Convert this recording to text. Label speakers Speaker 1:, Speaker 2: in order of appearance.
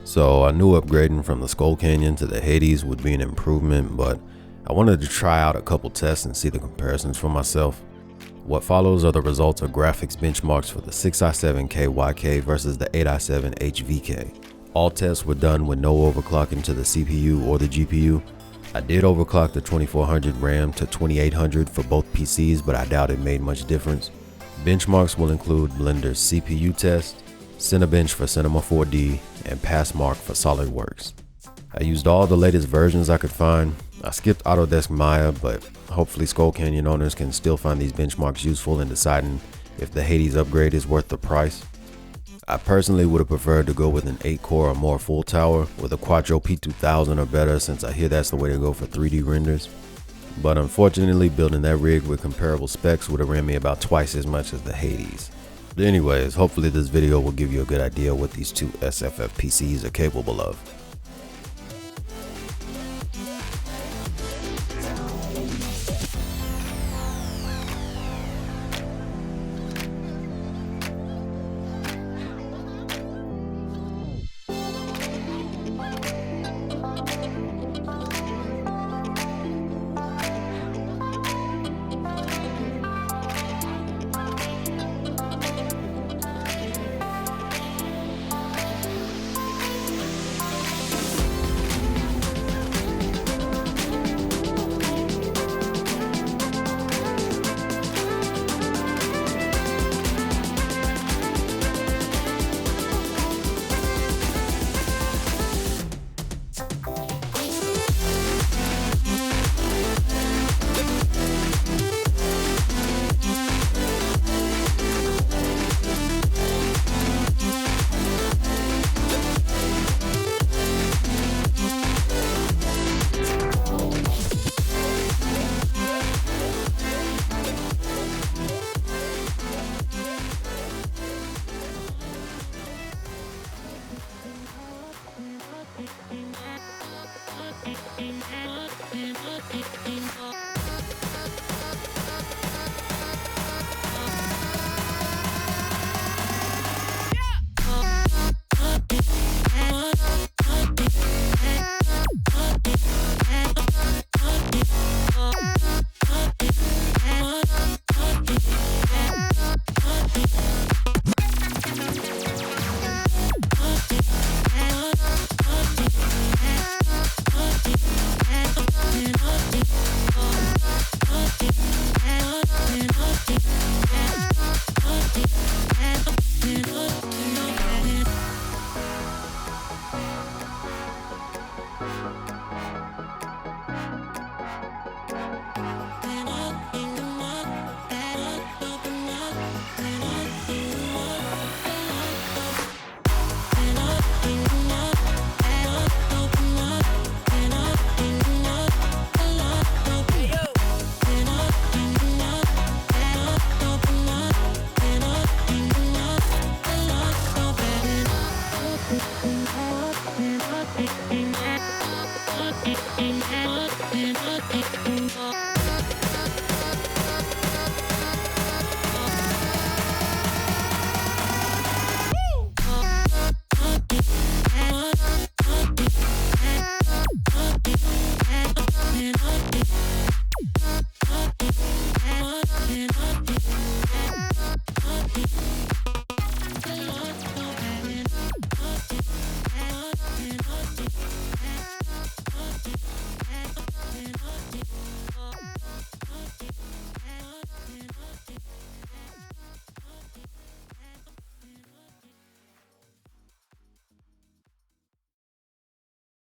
Speaker 1: So I knew upgrading from the Skull Canyon to the Hades would be an improvement, but I wanted to try out a couple tests and see the comparisons for myself. What follows are the results of graphics benchmarks for the 6i7 KYK versus the 8i7 HVK. All tests were done with no overclocking to the CPU or the GPU. I did overclock the 2400 RAM to 2800 for both PCs, but I doubt it made much difference. Benchmarks will include Blender's CPU test, Cinebench for Cinema 4D, and Passmark for SolidWorks. I used all the latest versions I could find. I skipped Autodesk Maya, but hopefully Skull Canyon owners can still find these benchmarks useful in deciding if the Hades upgrade is worth the price. I personally would have preferred to go with an 8-core or more full tower with a Quattro P2000 or better, since I hear that's the way to go for 3D renders. But unfortunately, building that rig with comparable specs would have ran me about twice as much as the Hades. But anyways, hopefully this video will give you a good idea what these two SFF PCs are capable of.